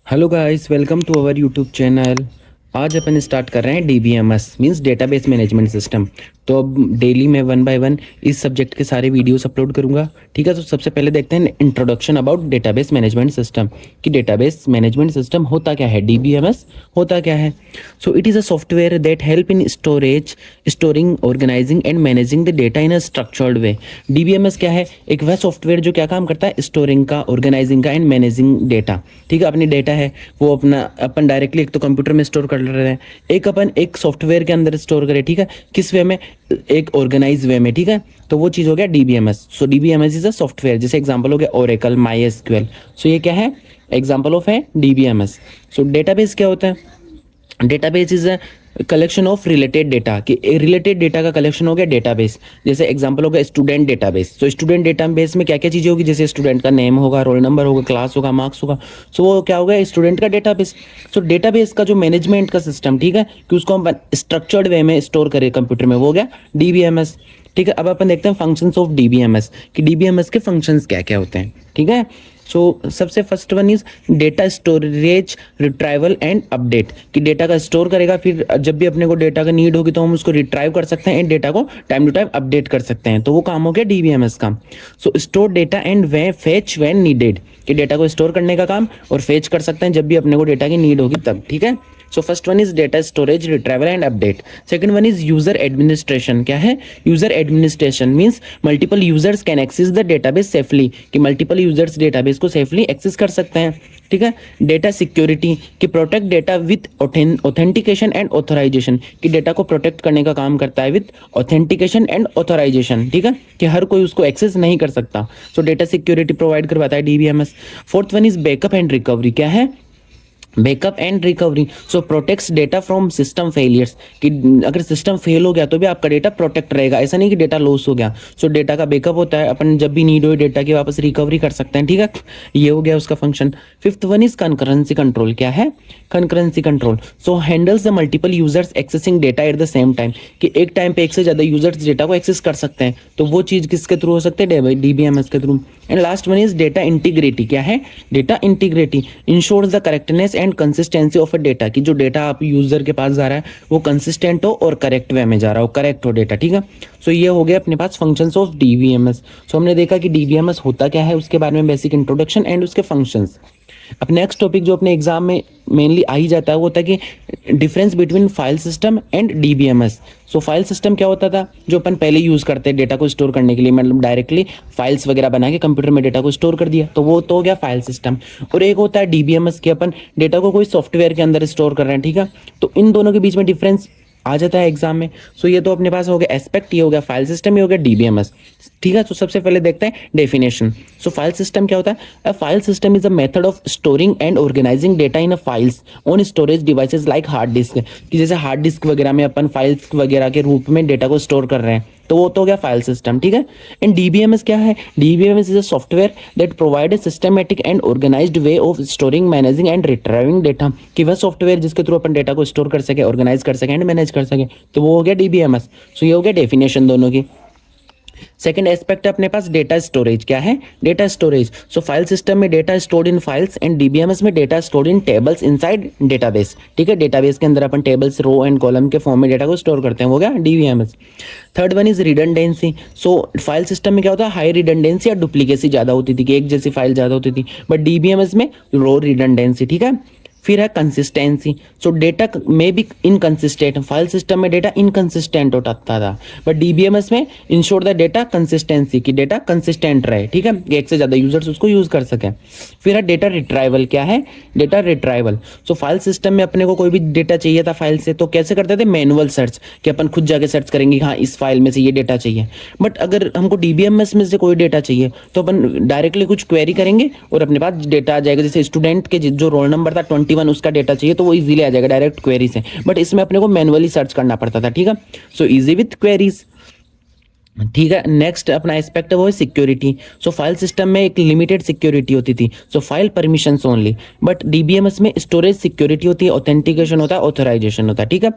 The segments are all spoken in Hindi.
Hello guys, welcome to our YouTube channel. आज अपन स्टार्ट कर रहे हैं DBMS means database management system. तो अब डेली मैं वन बाय वन इस सब्जेक्ट के सारे वीडियोस अपलोड करूंगा। ठीक है, तो सबसे पहले देखते हैं introduction about database management system कि डेटाबेस मैनेजमेंट सिस्टम होता क्या है, DBMS होता क्या है। So it is a software that help in storing, organising and managing the data in a structured way. DBMS क्या है? एक वह सॉफ्टवेयर जो क्या काम करता है, स्टोरिंग का, ऑर्गेनाइजिंग का एंड मैनेजिंग डेटा। ठीक है, अपनी डेटा है वो अपना अपन डायरेक्टली एक तो कंप्यूटर में स्टोर कर रहे हैं, एक अपन एक सॉफ्टवेयर के अंदर स्टोर करें। ठीक है, किस वे में? एक ऑर्गेनाइज वे में। ठीक है, तो वो चीज़ हो गया DBMS। So DBMS is a software. जैसे एग्जांपल हो गया ओरेकल, MySQL। सो ये क्या है? एग्जांपल ऑफ है DBMS। सो डेटाबेस क्या होता है? Database is a collection of related data. कि रिलेटेड डेटा का कलेक्शन हो गया डेटाबेस। जैसे एग्जांपल हो गया स्टूडेंट डेटाबेस। तो स्टूडेंट डेटाबेस में क्या क्या चीज़ें होगी? जैसे स्टूडेंट का नेम होगा, रोल नंबर होगा, क्लास होगा, मार्क्स होगा। सो वो क्या होगा? स्टूडेंट का डेटाबेस। सो डेटाबेस का जो मैनेजमेंट का सिस्टम, ठीक है, कि उसको हम स्ट्रक्चर्ड वे में स्टोर करें कंप्यूटर में, वो हो गया DBMS। ठीक है, अब अपन देखते हैं फंक्शंस ऑफ DBMS कि DBMS के फंक्शंस क्या क्या होते हैं। ठीक है, सो सबसे first one is data storage, retrieval and update. कि डेटा का स्टोर करेगा, फिर जब भी अपने को डेटा का नीड होगी तो हम उसको रिट्राइव कर सकते हैं एंड डेटा को टाइम टू टाइम अपडेट कर सकते हैं। तो वो काम हो गया DBMS का। So store data and we fetch when needed. कि डेटा को स्टोर करने का काम और फेच कर सकते हैं जब भी अपने को डेटा की नीड होगी तब। ठीक है, so first one is data storage, retrieval and update. Second one is user administration. क्या है? User administration means multiple users can access the database safely. कि मल्टीपल यूजर्स डेटाबेस को सेफली एक्सेस कर सकते हैं। ठीक है, डेटा सिक्योरिटी कि protect data with authentication and authorisation. कि डेटा को प्रोटेक्ट करने का काम करता है विथ ऑथेंटिकेशन एंड ऑथराइजेशन। ठीक है, कि हर कोई उसको एक्सेस नहीं कर सकता। सो डेटा सिक्योरिटी प्रोवाइड करवाता है DBMS। Fourth one is backup and recovery. क्या है? Backup and recovery. So protects data from system failures. कि अगर सिस्टम फेल हो गया तो भी आपका डेटा प्रोटेक्ट रहेगा, ऐसा नहीं कि डेटा लॉस हो गया। सो डेटा का बैकअप होता है, अपन जब भी नीड हो डेटा की वापस रिकवरी कर सकते हैं। ठीक है, ये हो गया उसका function. Fifth one is concurrency control. क्या है? Concurrency control. So handles the multiple users accessing data at the same time. कि एक टाइम पे एक से ज्यादा यूजर्स डेटा को एक्सेस कर सकते हैं, तो वो चीज किसके थ्रू हो सकते हैं? DBMS के through. And last one is data integrity. क्या है? Data integrity ensures the correctness and consistency of a data. की जो डेटा आप यूजर के पास जा रहा है वो कंसिस्टेंट हो और करेक्ट वे में जा रहा हो, करेक्ट हो डेटा। ठीक है, सो ये हो गया अपने पास फंक्शंस ऑफ DBMS। सो हमने देखा कि DBMS होता क्या है, उसके बारे में बेसिक इंट्रोडक्शन एंड उसके फंक्शंस। अब नेक्स्ट टॉपिक जो अपने एग्जाम में मेनली आ ही जाता है वो होता है कि difference between file system and DBMS। So file system क्या होता था? जो अपन पहले यूज करते हैं डेटा को स्टोर करने के लिए, मतलब डायरेक्टली फाइल्स वगैरह बना के कंप्यूटर में डेटा को स्टोर कर दिया, तो वो तो हो गया फाइल सिस्टम। और एक होता है DBMS कि अपन डेटा को कोई सॉफ्टवेयर के अंदर स्टोर कर रहे हैं। ठीक है, तो इन दोनों के बीच में डिफरेंस आ जाता है एग्जाम में। सो ये तो अपने पास हो गया एस्पेक्ट, ये हो गया फाइल सिस्टम, ये हो गया DBMS। ठीक है, तो सबसे पहले देखते हैं डेफिनेशन। सो फाइल सिस्टम क्या होता है? A file system is a method of storing and organising data in a files on storage devices like hard disk. कि जैसे हार्ड डिस्क वगैरह में अपन फाइल्स वगैरह के रूप में डेटा को स्टोर कर रहे हैं, तो वो तो हो गया फाइल सिस्टम। ठीक है, एंड DBMS क्या है? DBMS is a software that provide a systematic and organised way of storing, managing and retrieving data. कि वह सॉफ्टवेयर जिसके थ्रू अपन डेटा को स्टोर कर सके, ऑर्गेनाइज कर सके एंड मैनेज कर सके, तो वो हो गया DBMS। सो ये हो गया डेफिनेशन दोनों की। सेकेंड एस्पेक्ट है अपने पास डेटा स्टोरेज। क्या है? Data storage. So file system में data stored in files and DBMS में data stored in tables inside database. ठीक है, डेटाबेस के अंदर अपन टेबल्स, रो एंड कॉलम के फॉर्म में डेटा को स्टोर करते हैं, हो गया DBMS। Third one is redundancy. So file system में क्या होता है? हाई रिडंडेंसी या डुप्लीकेसी ज्यादा होती थी, कि एक जैसी फाइल ज्यादा होती थी, बट DBMS में लो रिडंडेंसी। ठीक है, फिर है कंसिस्टेंसी। सो डेटा में भी इनकंसिस्टेंट, फाइल सिस्टम में डेटा इनकंसिस्टेंट होता था, बट DBMS में इंश्योर द डेटा कंसिस्टेंसी, की डेटा कंसिस्टेंट रहे। ठीक है, एक से ज्यादा यूजर्स उसको यूज कर सके। फिर है डेटा रिट्राइवल। क्या है? Data retrieval. So file system में अपने को कोई भी डेटा चाहिए था फाइल से, तो कैसे करते थे? मैनुअल सर्च, कि अपन खुद जाके सर्च करेंगे, हाँ इस फाइल में से ये डेटा चाहिए। बट अगर हमको DBMS में से कोई डेटा चाहिए तो अपन डायरेक्टली कुछ क्वेरी करेंगे और अपने पास डेटा आ जाएगा। जैसे स्टूडेंट के जो रोल नंबर था 21, उसका डेटा चाहिए तो वो इजीली आ जाएगा डायरेक्ट क्वेरी से, बट इसमें अपने को मैनुअली सर्च करना पड़ता था। ठीक है, सो इजी विथ क्वेरीज। ठीक है, नेक्स्ट अपना एस्पेक्ट है वो है सिक्योरिटी। सो फाइल सिस्टम में एक लिमिटेड सिक्योरिटी होती थी, so file permissions only, but DBMS में स्टोरेज सिक्योरिटी होती है, ऑथेंटिकेशन होता है, ऑथराइजेशन होता है। ठीक है,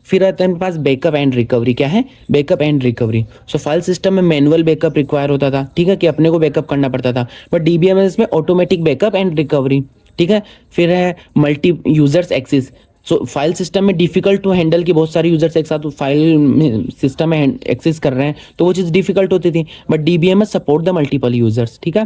फिर आता है मेरे पास बैकअप एंड रिकवरी। क्या है? Backup and recovery. So file system में मैनुअल बैकअप रिक्वायर होता था, ठीक है, कि अपने को बैकअप करना पड़ता था, बट DBMS में ऑटोमेटिक बैकअप एंड रिकवरी। ठीक है। फिर है मल्टी यूजर्स एक्सेस। सो फाइल सिस्टम में डिफिकल्ट टू हैंडल कि बहुत सारे यूजर्स एक साथ फाइल सिस्टम में एक्सेस कर रहे हैं, तो वो चीज़ डिफिकल्ट होती थी, but DBMS support the multiple users, ठीक है।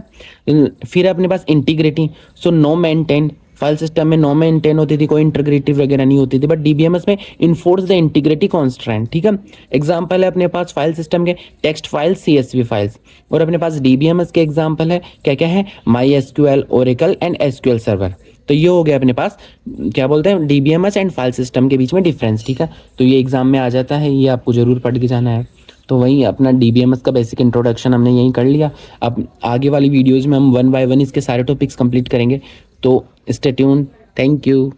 फिर है अपने पास integrity. So no maintain, file system में नो मेंटेन होती थी, कोई इंटीग्रिटी वगैरह नहीं होती थी, बट डीबीएमएस में इन्फोर्स द इंटीग्रिटी कॉन्स्ट्रेंट, ठीक है। एग्जाम्पल है अपने पास फाइल सिस्टम के टेक्स्ट फाइल्स, सीएसवी फाइल्स, और अपने पास डीबीएमएस के एग्जाम्पल है क्या क्या है, my SQL, Oracle and SQL server. तो ये हो गया अपने पास क्या बोलते हैं डीबीएमएस एंड फाइल सिस्टम के बीच में डिफरेंस, ठीक है। तो ये एग्जाम में आ जाता है, ये आपको जरूर पढ़ के जाना है। तो वही अपना डीबीएमएस का बेसिक इंट्रोडक्शन हमने यहीं कर लिया। अब आगे वाली वीडियोज़ में हम वन बाय वन इसके सारे टॉपिक्स कंप्लीट करेंगे। तो स्टे ट्यून। Thank you.